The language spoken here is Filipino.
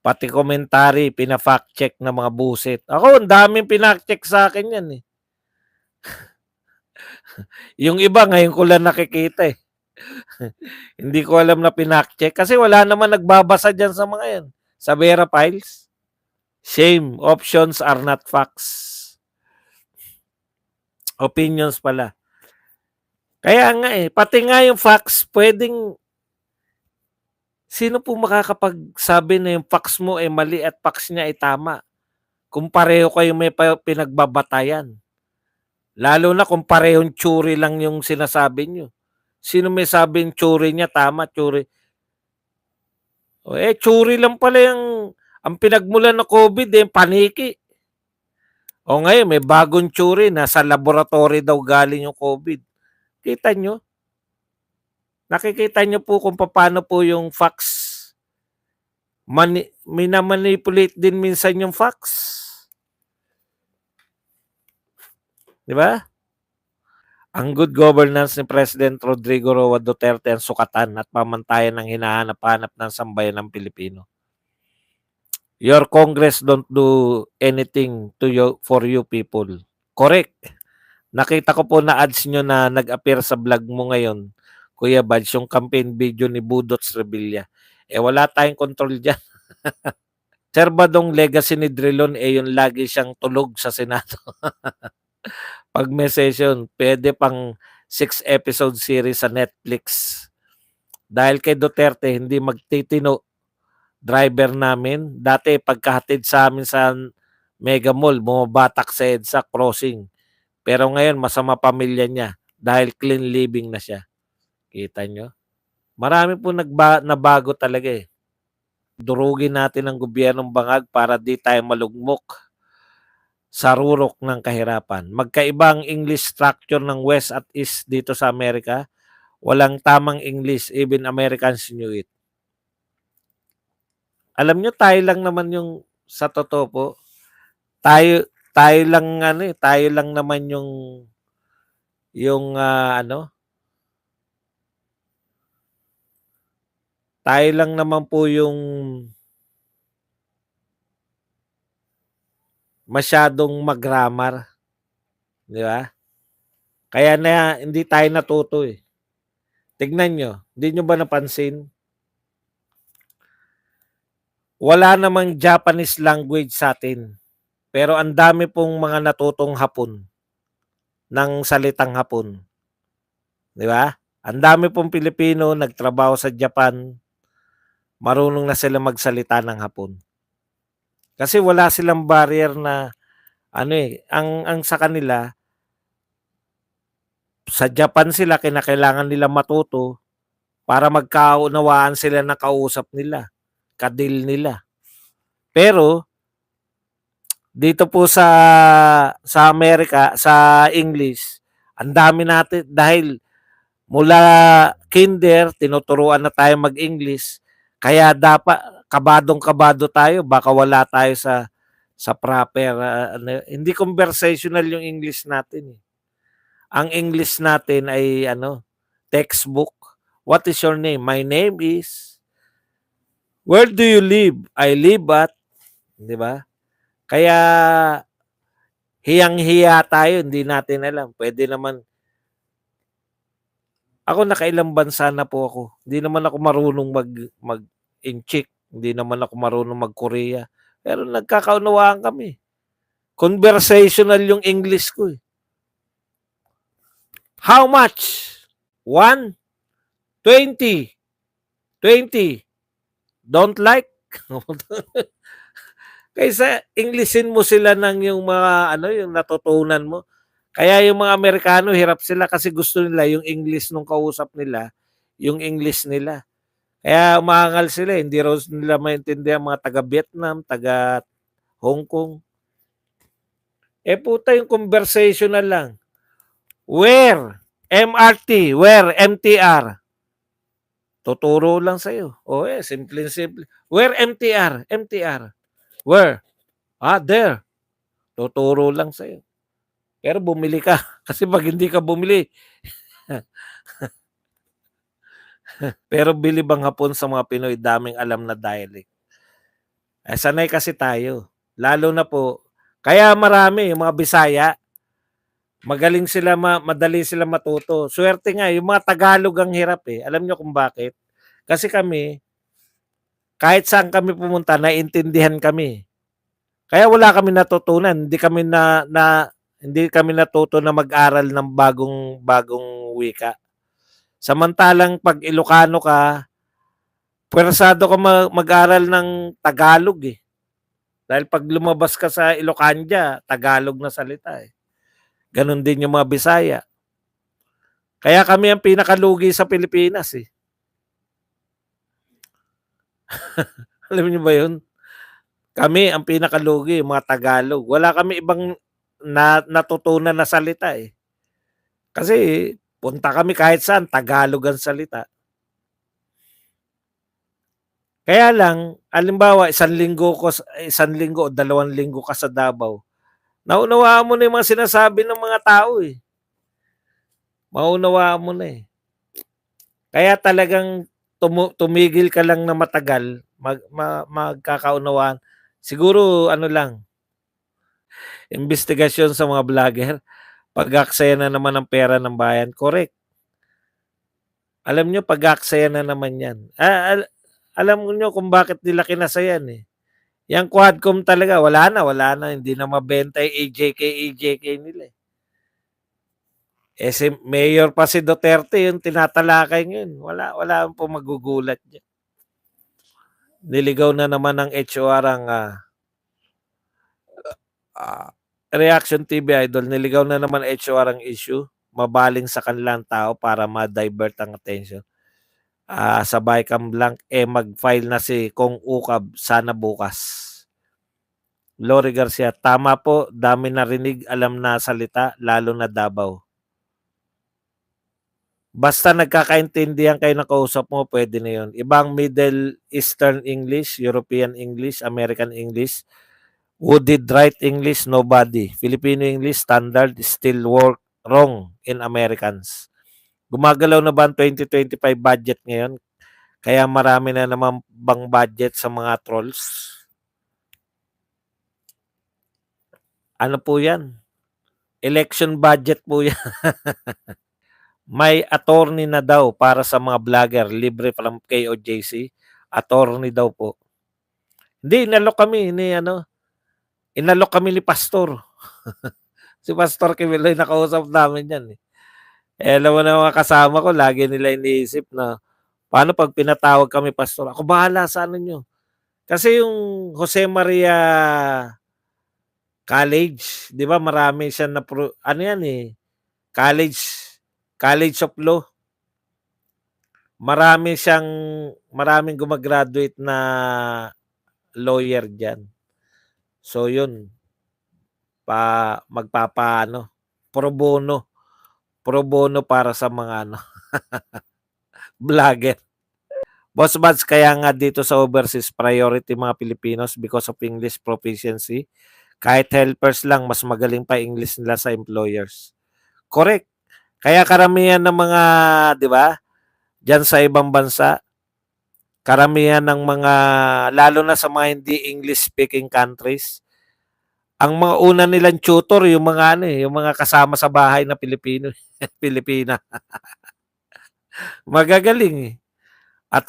Pati commentary, pina-fact check ng mga buset. Ako, ang daming pina-fact check sa akin yan eh. Yung iba, ngayon ko lang nakikita eh. Hindi ko alam na pina-fact check kasi wala naman nagbabasa dyan sa mga yan. Sa Vera Files. Shame, options are not facts. Opinions pala. Kaya nga eh, pati nga yung facts, pwedeng sino po makakapagsabi na yung facts mo ay mali at facts niya ay tama? Kung pareho kayo may pinagbabatayan. Lalo na kung parehong tsuri lang yung sinasabi nyo. Sino may sabing tsuri niya tama, tsuri? O tsuri lang pala ang pinagmulan ng COVID paniki. O ngayon, may bagong tsuri na sa laboratory daw galing yung COVID. Kita nyo? Nakikita nyo po kung paano po yung facts. Minamanipulate din minsan yung facts. Di ba? Ang good governance ni President Rodrigo Roa Duterte ang sukatan at pamantayan ng hinahanap-hanap ng sambayan ng Pilipino. Your Congress don't do anything for you people. Correct. Nakita ko po na ads nyo na nag-appear sa vlog mo ngayon, Kuya Badge, yung campaign video ni Budots Revilla. Wala tayong control dyan. Serbadong legacy ni Drilon, yung lagi siyang tulog sa Senado. Pag may session, pwede pang 6-episode series sa Netflix. Dahil kay Duterte, hindi magtitino driver namin. Dati pagkahatid sa amin sa Mega Mall, bumabatak sa EDSA crossing. Pero ngayon, masama pamilya niya dahil clean living na siya. Kita nyo? Marami po nabago talaga eh. Durugin natin ang gobyernong bangag para di tayo malugmok sa rurok ng kahirapan. Magkaibang English structure ng West at East dito sa Amerika. Walang tamang English, even Americans knew it. Alam nyo, tayo lang naman yung sa totoo po. Tayo lang tayo lang naman yung tayo lang naman po yung masyadong mag-grammar. Di ba? Kaya na hindi tayo natuto eh. Tignan nyo, hindi nyo ba napansin? Wala namang Japanese language sa atin. Pero ang dami pong mga natutong Hapon ng salitang Hapon. Di ba? Ang dami pong Pilipino nagtrabaho sa Japan. Marunong na sila magsalita ng Hapon. Kasi wala silang barrier na ang sa kanila, sa Japan sila kinakailangan nila matuto para magkaunawaan sila ng kausap nila, kadil nila. Pero dito po sa Amerika, sa English, ang dami natin dahil mula kinder tinuturuan na tayo mag-English. Kaya dapat kabadong-kabado tayo, baka wala tayo sa proper hindi conversational yung English natin. Ang English natin ay textbook. What is your name? My name is. Where do you live? I live at. Di ba? Kaya hiyang-hiya tayo, hindi natin alam. Pwede naman. Ako nakailang bansa na po ako. Hindi naman ako marunong mag-inchik. Hindi naman ako marunong mag-Korea. Pero nagkakaunawaan kami. Conversational yung English ko eh. How much? 1? 20? 20? Don't like? Kaysa Englishin mo sila ng yung mga yung natutunan mo. Kaya yung mga Amerikano, hirap sila kasi gusto nila yung English nung kausap nila, yung English nila. Kaya umaangal sila, hindi raw nila maintindihan mga taga-Vietnam, taga-Hong Kong. Puta yung conversational lang. Where? MRT. Where? MTR. Tuturo lang sa'yo. Simple. Where? MTR. MTR. Where? There. Tuturo lang sa'yo. Pero bumili ka. Kasi pag hindi ka bumili, pero bili bang Hapon sa mga Pinoy, daming alam na dialect. Sanay kasi tayo. Lalo na po, kaya marami yung mga Bisaya, magaling sila, madali sila matuto. Swerte nga, yung mga Tagalog ang hirap eh. Alam nyo kung bakit? Kasi kami, kahit saan kami pumunta, naiintindihan kami. Kaya wala kami natutunan. Hindi kami natuto na mag-aral ng bagong wika. Samantalang pag Ilocano ka, pwersado ka mag-aral ng Tagalog eh. Dahil pag lumabas ka sa Ilocania, Tagalog na salita eh. Ganon din yung mga Bisaya. Kaya kami ang pinakalugi sa Pilipinas eh. Alam niyo ba yun? Kami ang pinakalugi, mga Tagalog. Wala kami ibang natutunan na salita eh. Kasi punta kami kahit saan, Tagalog ang salita. Kaya lang, halimbawa, isang linggo o 2 linggo ka sa Davao, naunawaan mo na yung mga sinasabi ng mga tao eh. Maunawaan mo na eh. Kaya talagang tumigil ka lang na matagal, magkakaunawaan. Siguro ano lang, investigasyon sa mga vlogger, pag-aksaya na naman ng pera ng bayan, correct. Alam nyo, pag-aksaya na naman yan. Alam nyo kung bakit nila kinasayan eh. Yang Quadcom talaga, wala na. Hindi na mabenta yung AJK nila eh. Si Mayor pa si Duterte yung tinatalakay ngayon. Wala po magugulat niya. Niligaw na naman ng HOR ang Reaction TV Idol. Niligaw na naman HOR ang issue. Mabaling sa kanilang tao para ma-divert ang attention. Sabay Blanc, mag-file na si Kong Ukab sana bukas. Lori Garcia, tama po, dami narinig, alam na salita, lalo na Davao. Basta nagkakaintindihan kayo ng kausap mo, pwede na yun. Ibang Middle Eastern English, European English, American English, wooded right English, nobody. Filipino English, standard, still work wrong in Americans. Gumagalaw na ba ang 2025 budget ngayon? Kaya marami na naman bang budget sa mga trolls? Ano po yan? Election budget po yan. May attorney na daw para sa mga vlogger, libre from KOJC. Attorney daw po. Hindi, inalok kami ni Pastor. Si Pastor Kimeloy, nakausap namin yan eh. Alam mo na mga kasama ko, lagi nila iniisip na, paano pag pinatawag kami, Pastor? Ako bahala sa ano nyo. Kasi yung Jose Maria College, di ba marami siya na, College of Law. Maraming gumagraduate na lawyer dyan. So yun, pro bono para sa mga vlogger. Boss Buds, kaya nga dito sa overseas priority mga Pilipinos because of English proficiency. Kahit helpers lang, mas magaling pa English nila sa employers. Correct. Kaya karamihan ng mga, di ba, dyan sa ibang bansa, karamihan ng mga, lalo na sa mga hindi English-speaking countries, ang mga una nilang tutor, yung mga kasama sa bahay na Pilipino, Pilipina. Magagaling eh. At